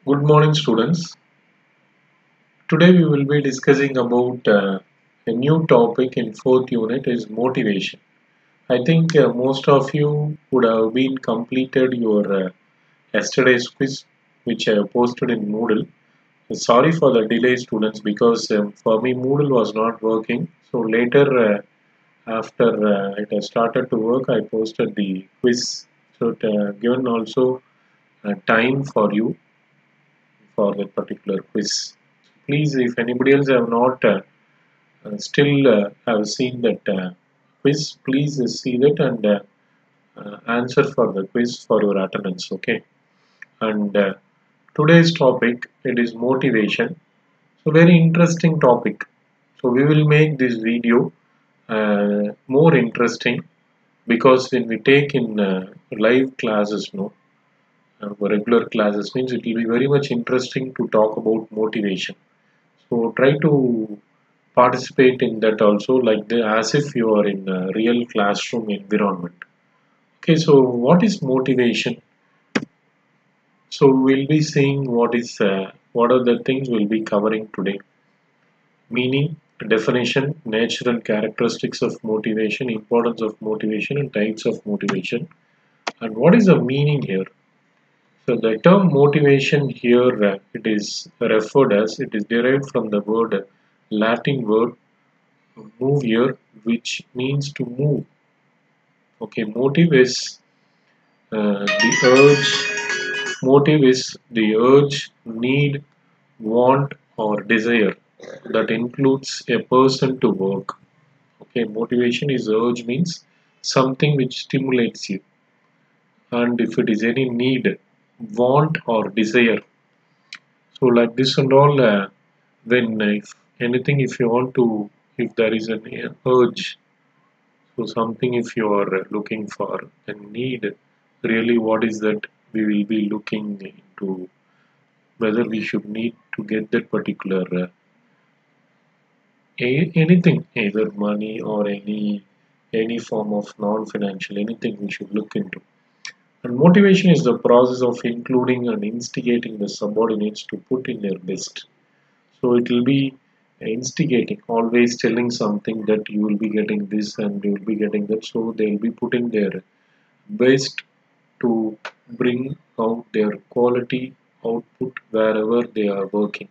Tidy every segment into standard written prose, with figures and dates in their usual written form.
Good morning, students. Today we will be discussing about a new topic in fourth unit is motivation. I think most of you would have been completed your yesterday's quiz, which I have posted in Moodle. Sorry for the delay, students, because for me Moodle was not working. So later, after it has started to work, I posted the quiz. So it given also time for you for that particular quiz. Please, if anybody else have not still have seen that quiz, please see that and answer for the quiz for your attendance. Okay. And today's topic it is motivation. So very interesting topic. So we will make this video more interesting because when we take in live classes, no, regular classes means it will be very much interesting to talk about motivation. So try to participate in that also like as if you are in a real classroom environment. Okay, so what is motivation? So we'll be seeing what are the things we'll be covering today. Meaning, definition, natural characteristics of motivation, importance of motivation, and types of motivation. And what is the meaning here? So the term motivation here it is referred as it is derived from the word Latin word move here, which means to move. Okay, motive is the urge. Motive is the urge, need, want, or desire that includes a person to work. Okay, motivation is urge means something which stimulates you, and if it is any need, want, or desire. So like this and all, when if anything, if you want to, if there is an urge. So something if you are looking for a need, really what is that we will be looking into whether we should need to get that particular anything, either money or any form of non-financial anything we should look into. And motivation is the process of including and instigating the subordinates to put in their best. So it will be instigating, always telling something that you will be getting this and you will be getting that. So they will be putting their best to bring out their quality output wherever they are working.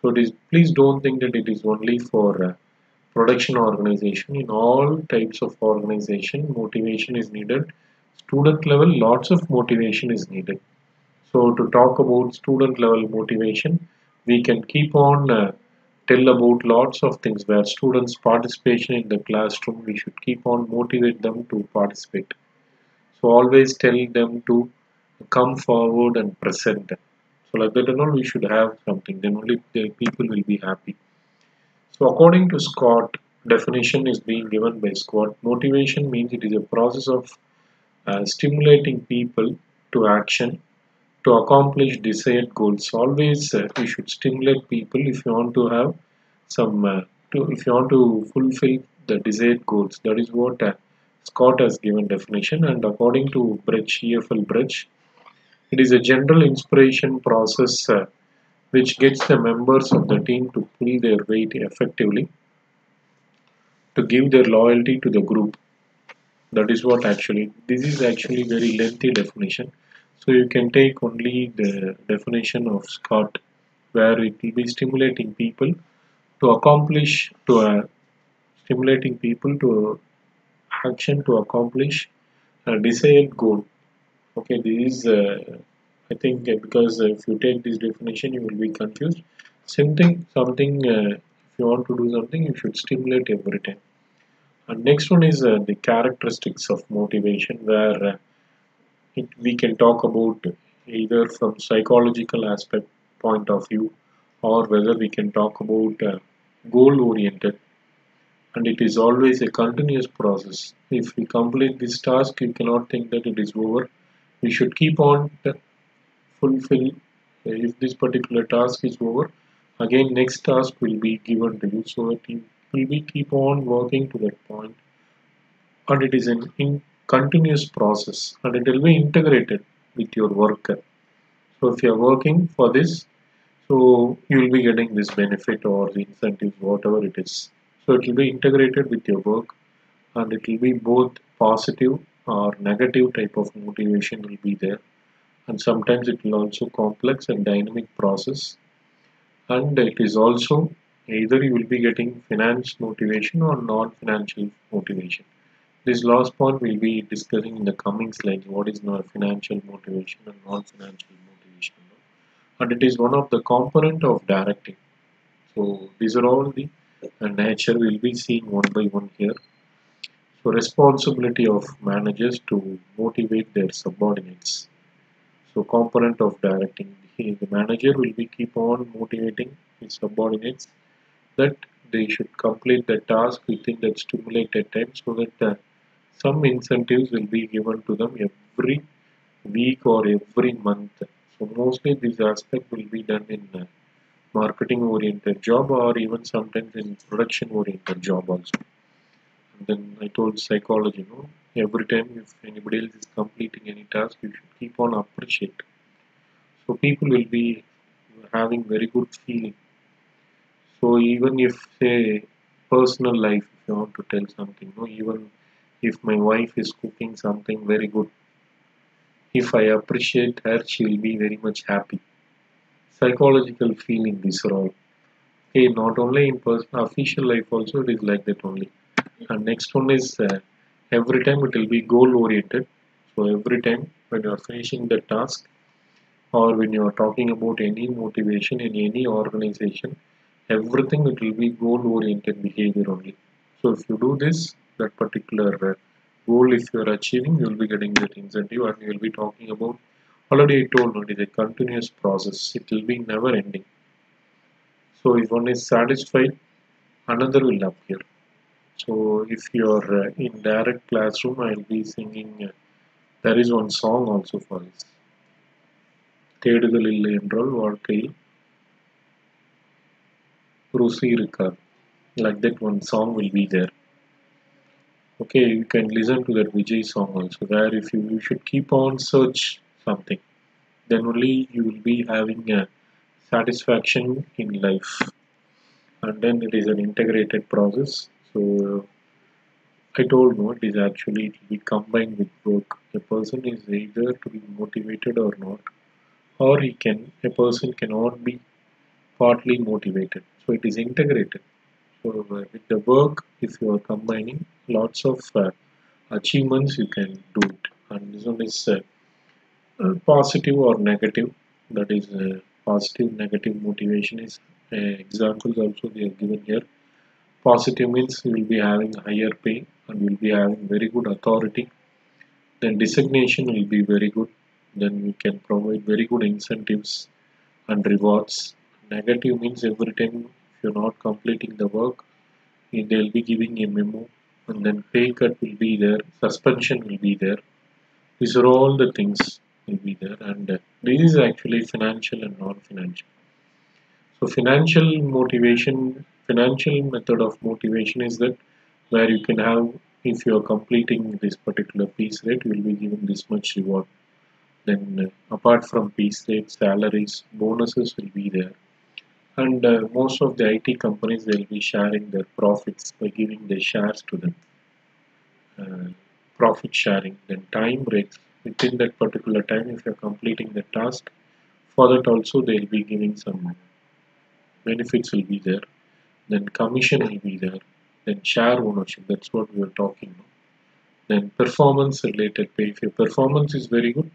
So it is, please don't think that it is only for production organization. In all types of organization, motivation is needed. Student level, lots of motivation is needed. So to talk about student level motivation, we can keep on tell about lots of things where students participation in the classroom. We should keep on motivate them to participate. So always tell them to come forward and present. So like that and all, we should have something. Then only the people will be happy. So according to Scott, definition is being given by Scott. Motivation means it is a process of stimulating people to action to accomplish desired goals. Always we should stimulate people if you want to have some if you want to fulfill the desired goals. That is what Scott has given definition. And according to Bridge, EFL Bridge, it is a general inspiration process which gets the members of the team to pull their weight effectively to give their loyalty to the group. That is what actually, this is actually very lengthy definition. So you can take only the definition of Scott, where it will be stimulating people to accomplish, to stimulating people to action to accomplish a desired goal. Okay, this is, I think, because if you take this definition, you will be confused. Something, if you want to do something, you should stimulate every time. And next one is the characteristics of motivation, where we can talk about either from psychological aspect point of view, or whether we can talk about goal oriented, and it is always a continuous process. If we complete this task, you cannot think that it is over. We should keep on fulfill. If this particular task is over, again next task will be given to you, so that you will be keep on working to that point, and it is an in continuous process, and it will be integrated with your work. So if you are working for this, so you will be getting this benefit or the incentives, whatever it is. So it will be integrated with your work, and it will be both positive or negative type of motivation will be there. And sometimes it will also complex and dynamic process, and it is also either you will be getting finance motivation or non-financial motivation. This last point we'll be discussing in the coming slides. What is financial motivation and non-financial motivation? And it is one of the component of directing. So these are all the nature we'll be seeing one by one here. So responsibility of managers to motivate their subordinates. So component of directing. The manager will be keep on motivating his subordinates that they should complete the task within that stimulated time, so that some incentives will be given to them every week or every month. So mostly this aspect will be done in marketing oriented job, or even sometimes in production oriented job also. And then I told psychology, every time if anybody else is completing any task, you should keep on appreciate. So people will be having very good feeling. So even if say personal life, if you want to tell something, even if my wife is cooking something very good, if I appreciate her, she will be very much happy. Psychological feeling, these are all. Okay, not only in personal, official life also it is like that only. And next one is every time it will be goal oriented. So every time when you are finishing the task, or when you are talking about any motivation in any organization, everything it will be goal oriented behavior only. So if you do this, that particular goal, if you are achieving, you will be getting that incentive, and you will be talking about, already I told you, it is a continuous process. It will be never ending. So if one is satisfied, another will appear. So if you are in direct classroom, I will be singing. There is one song also for this. தேடுதல் இல்லை என்றால் வாழ்க்கையில் ருசி இருக்காது. Like that one song will be there. Okay, you can listen to that Vijay song also. There, if you should keep on search something, then only you will be having a satisfaction in life. And then it is an integrated process. So I told no, it is actually it will be combined with work. A person is either to be motivated or not, or a person cannot be partly motivated. So it is integrated. So with the work, if you are combining lots of achievements, you can do it. And this one is positive or negative. That is positive, negative motivation is examples also they are given here. Positive means you will be having higher pay and you will be having very good authority. Then designation will be very good. Then we can provide very good incentives and rewards. Negative means every time if you're not completing the work, they'll be giving a memo, and then pay cut will be there, suspension will be there. These are all the things will be there, and this is actually financial and non-financial. So financial method of motivation is that where you can have, if you are completing this particular piece rate, you will be given this much reward. Then apart from piece rate, salaries, bonuses will be there. And most of the IT companies they'll be sharing their profits by giving their shares to them. Uh, Profit sharing, then time breaks within that particular time. If you're completing the task, for that also they'll be giving some benefits will be there. Then commission will be there. Then share ownership. That's what we are talking about. Then performance related pay. If your performance is very good,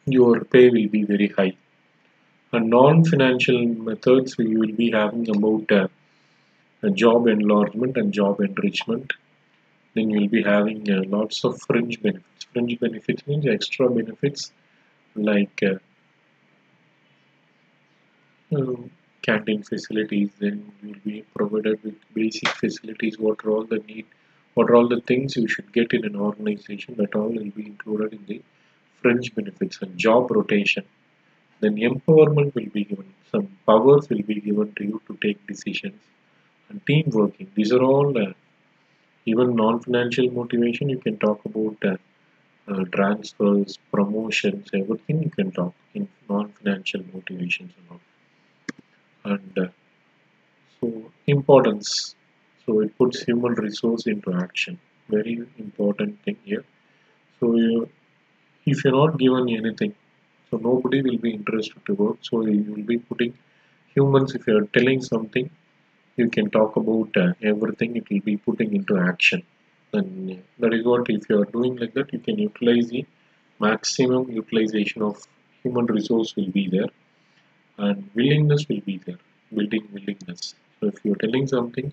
your pay will be very high. And non-financial methods we will be having about job enlargement and job enrichment. Then you'll be having lots of fringe benefits. Fringe benefits means extra benefits like canteen facilities. Then you'll be provided with basic facilities. What are all the need? What are all the things you should get in an organization? That all will be included in the fringe benefits. And job rotation. Then empowerment will be given. Some powers will be given to you to take decisions. And team working. These are all even non-financial motivation. You can talk about transfers, promotions, everything you can talk in non-financial motivations and all. And so importance. So it puts human resource into action. Very important thing here. So if you're not given anything, so nobody will be interested to work. So you will be putting humans. If you're telling something, you can talk about everything. It will be putting into action. And that is what, if you are doing like that, you can utilize the maximum utilization of human resource will be there, and willingness will be there. Building willingness. So if you're telling something,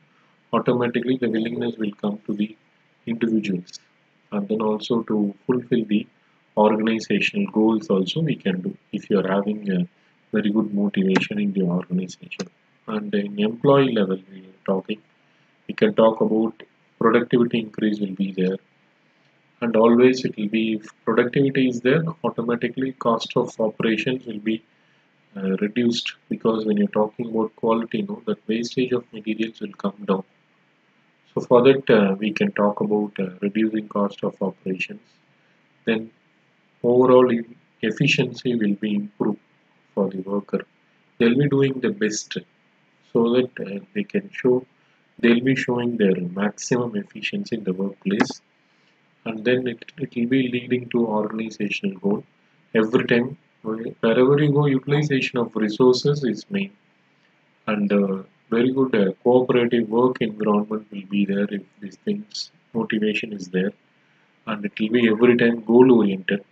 automatically the willingness will come to the individuals, and then also to fulfill the organizational goals also we can do if you are having a very good motivation in the organization. And in employee level we are talking, we can talk about productivity increase will be there, and always it will be, if productivity is there, automatically cost of operations will be reduced, because when you're talking about quality, no, that wastage of materials will come down. So for that we can talk about reducing cost of operations. Then overall efficiency will be improved for the worker. They'll be doing the best, so that they can show, they'll be showing their maximum efficiency in the workplace, and then it will be leading to organizational goal. Every time, wherever you go, utilization of resources is main, and very good cooperative work environment will be there if these things motivation is there, and it will be every time goal oriented,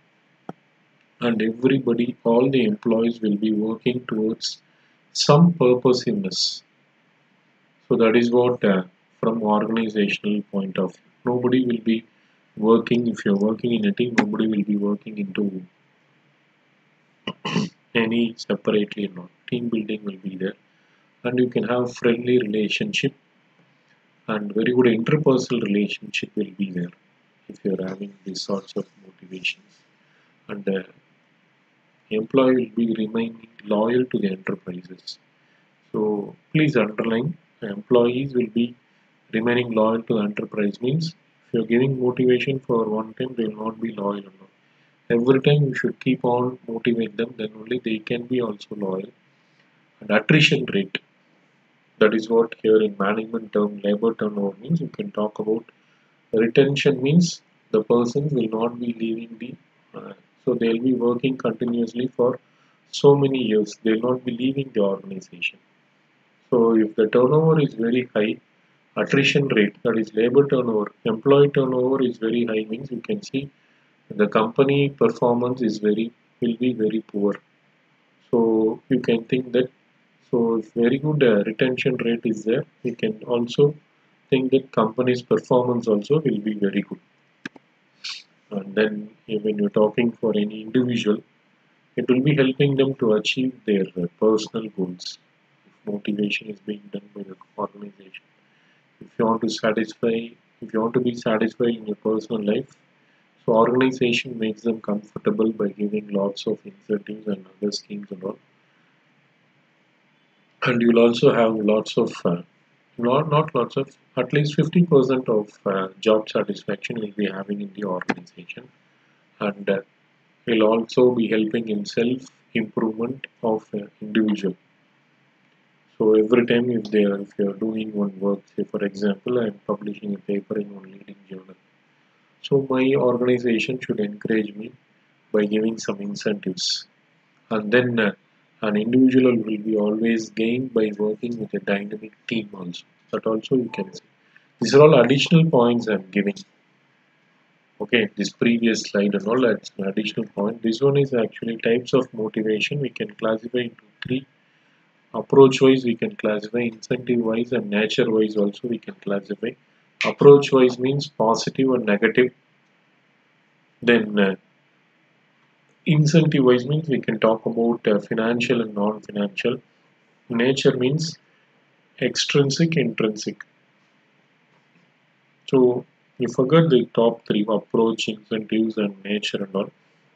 and everybody, all the employees will be working towards some purposiveness. So that is what, from organizational point of view, nobody will be working, if you're working in a team, nobody will be working into any separately. Not team building will be there, and you can have friendly relationship, and very good interpersonal relationship will be there if you're having these sorts of motivations. And employee will be remaining loyal to the enterprises. So please underline, employees will be remaining loyal to the enterprise means, if you're giving motivation for one time, they will not be loyal enough. Every time you should keep on motivate them, then only they can be also loyal. And attrition rate, that is what here in management term labor turnover means. You can talk about retention means the person will not be leaving the, so they'll be working continuously for so many years. They'll not be leaving the organization. So if the turnover is very high, attrition rate, that is labor turnover, employee turnover is very high means, you can see the company performance is very, will be very poor. So you can think that, so if very good retention rate is there, we can also think that company's performance also will be very good. And then when you're talking for any individual, it will be helping them to achieve their personal goals. If motivation is being done by the organization, if you want to satisfy, if you want to be satisfied in your personal life, so organization makes them comfortable by giving lots of incentives and other schemes and all. And you'll also have lots of, not lots of, at least 50% of job satisfaction you'll be having in the organization. And will also be helping in self improvement of individual. So every time if you are doing one work, say for example I am publishing a paper in one leading journal, so my organization should encourage me by giving some incentives, and then an individual will be always gained by working with a dynamic team also. That also you can see. These are all additional points I am giving. Okay, this previous slide and all, that's an additional point. This one is actually types of motivation. We can classify into three. Approach wise we can classify, incentive wise and nature wise also we can classify. Approach wise means positive and negative. Then incentive wise means we can talk about financial and non-financial. Nature means extrinsic, intrinsic. So you forget the top three: approach, incentives, and nature and all.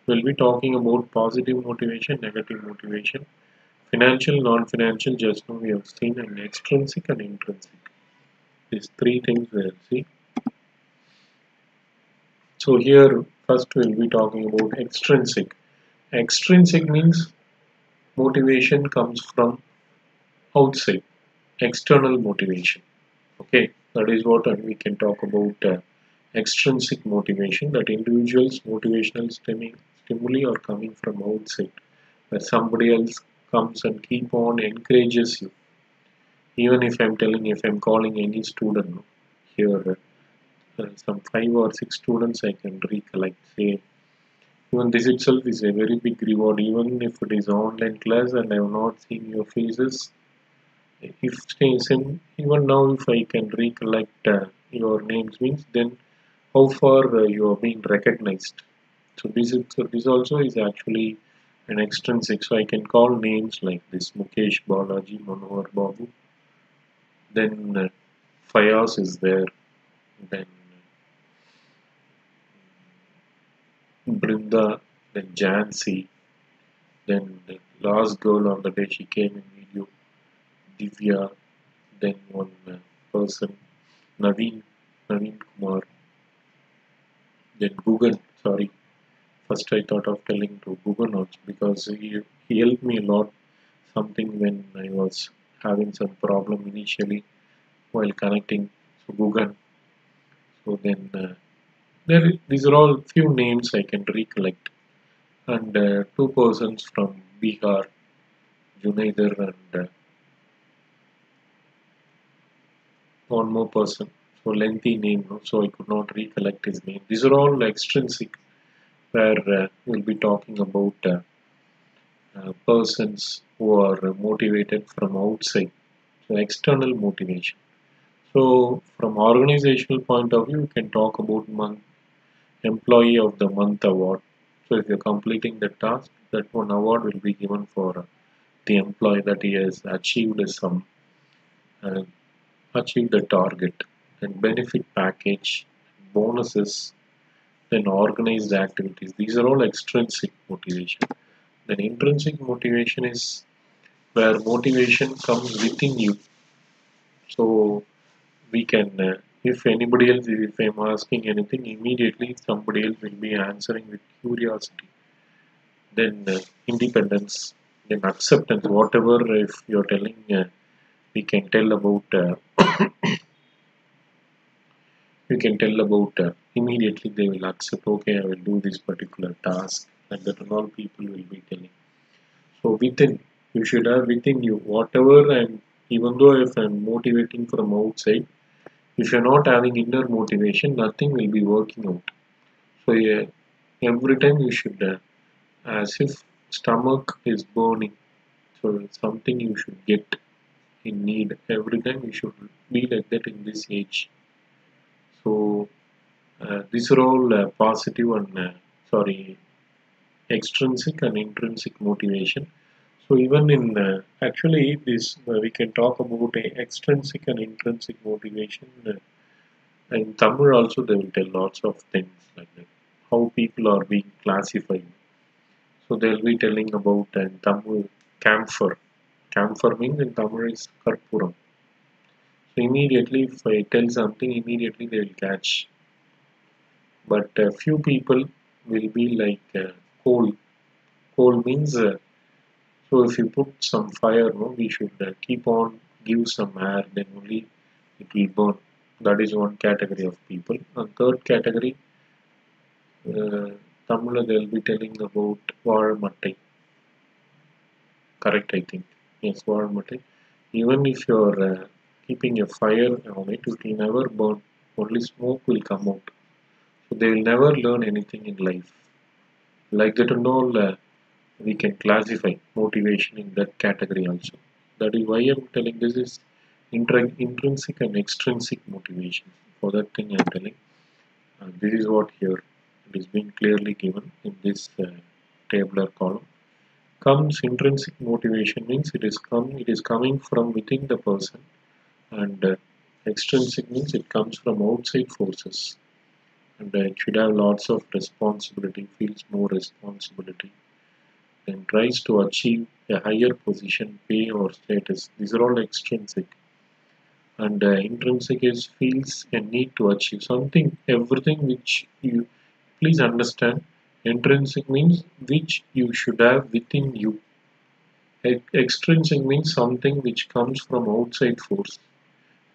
We'll be talking about positive motivation, negative motivation, financial, non-financial. Just now we have seen, and extrinsic and intrinsic. These three things we'll see. So here First, we'll be talking about extrinsic. Extrinsic means motivation comes from outside, external motivation. Okay, that is what we can talk about extrinsic motivation, that individuals' motivational stimuli are coming from outside, where somebody else comes and keep on encourages you. Even if I'm telling, if I'm calling any student no, here, some 5 or 6 students I can recollect, say, even this itself is a very big reward, even if it is online class and I have not seen your faces. If even now, if I can recollect your names, means then how far you are being recognized. So this also is actually an extrinsic. So I can call names like this: Mukesh, Balaji, Manohar, Babu. Then Fayaz is there. Then Brinda. Then Jansi. Then the last girl on the day she came in video, Divya. Then one person, Naveen, Naveen Kumar. Then Gugan. Sorry, first I thought of telling to Gugan also because he helped me a lot. Something when I was having some problem initially while connecting. So Gugan. So then these are all few names I can recollect, and two persons from Bihar, Junaider, and one more person. So lengthy name, no? So I could not recollect his name. These are all extrinsic, where we'll be talking about persons who are motivated from outside, so external motivation. So from organizational point of view, we can talk about employee of the month award. So if you're completing the task, that one award will be given for the employee that he has uh, achieved the target, and benefit package, bonuses, then organized activities. These are all extrinsic motivation. Then intrinsic motivation is where motivation comes within you. So we can, if anybody else, if I'm asking anything, immediately somebody else will be answering with curiosity. Then independence, then acceptance. Whatever if you're telling, we can tell about. You can tell about immediately they will accept. Okay, I will do this particular task, and that and all people will be telling. So within, you should have within you whatever. And even though if I'm motivating from outside, if you're not having inner motivation, nothing will be working out. So yeah, every time you should, as if stomach is burning, so it's something you should get in need. Every time you should be like that in this age. So these are all positive and sorry, extrinsic and intrinsic motivation. So even in actually this we can talk about a extrinsic and intrinsic motivation. In Tamil also they will tell lots of things like that. How people are being classified. So they'll be telling about in Tamil camphor. Camphor means in Tamil is karpuram. So immediately if I tell something, immediately they will catch. But few people will be like coal. Coal means so if you put some fire, no, we should keep on give some air, then only it will burn. That is one category of people. And third category, Tamil they'll be telling about Vazhamattai. Correct, I think. Yes, Vazhamattai. Even if you're keeping a fire on it, it will never burn. Only smoke will come out. So they will never learn anything in life. Like that and all, we can classify motivation in that category also. That is why I'm telling this is intrinsic and extrinsic motivation. For that thing I'm telling, this is what here it is being clearly given in this tabular column. Comes intrinsic motivation means it is coming from within the person, and extrinsic means it comes from outside forces, and it should have lots of responsibility, feels more responsibility, and tries to achieve a higher position, pay, or status. These are all extrinsic. And intrinsic is feels a need to achieve something, everything which you Please understand, intrinsic means which you should have within you. Extrinsic means something which comes from outside force,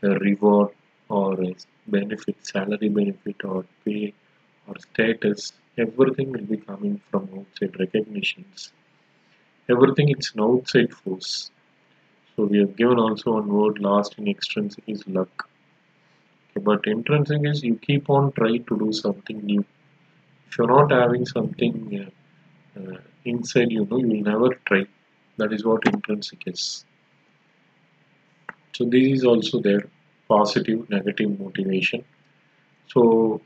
a reward or a benefit, salary benefit or pay or status. Everything will be coming from outside recognitions. Everything it's an outside force. So we have given also one word last in extrinsic is luck. Okay, but intrinsic is you keep on trying to do something new. If you're not having something inside you will never try. That is what intrinsic is. So this is also there, positive, negative motivation. So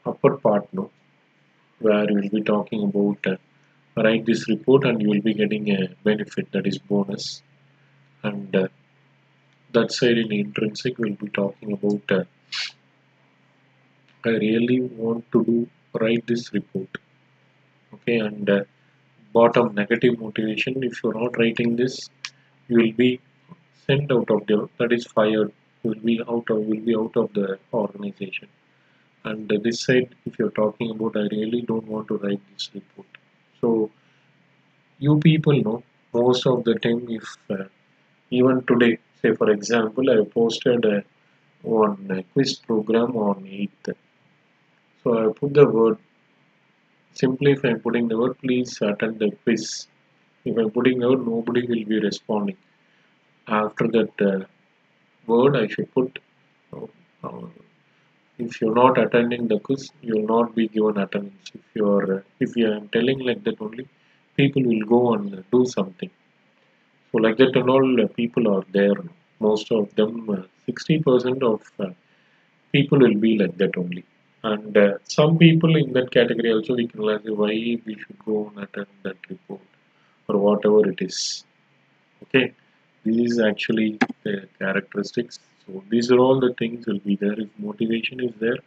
upper part, no, where you will be talking about write this report and you will be getting a benefit that is bonus. And that side in intrinsic we'll be talking about I really want to do write this report. Okay, and bottom negative motivation. If you're not writing this, you will be sent out of the that is fired. You will be out of the organization. And this side, if you're talking about, I really don't want to write this report. So you people know most of the time, if even today, say for example, I posted one quiz program on 8th. So I put the word simply if I'm putting the word please attend the quiz. If I'm putting the word nobody will be responding. After that word I should put uh, if you're not attending the quiz, you'll not be given attendance. If you are telling like that only, people will go and do something. So like that and all people are there. Most of them, 60% of people will be like that only. And some people in that category also we can like why we should go and attend that report or whatever it is. Okay, this is actually the characteristics. So these are all the things will be there. If motivation is there,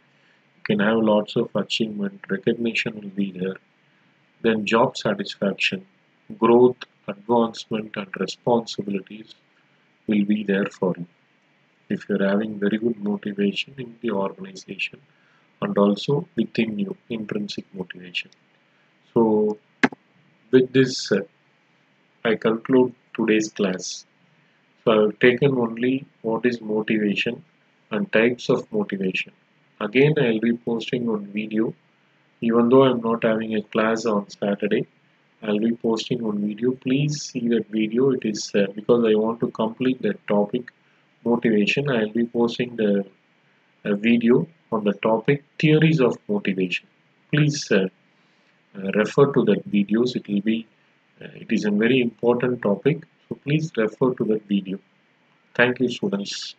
you can have lots of achievement, recognition will be there. Then job satisfaction, growth, advancement, and responsibilities will be there for you. If you're having very good motivation in the organization and also within you, intrinsic motivation. So with this, I conclude today's class. So I've taken only what is motivation and types of motivation. Again, I'll be posting on video. Even though I'm not having a class on Saturday, I'll be posting on video. Please see that video. It is because I want to complete that topic motivation. I'll be posting the video on the topic theories of motivation. Please refer to that videos. It is a very important topic. So please refer to that video. Thank you, students.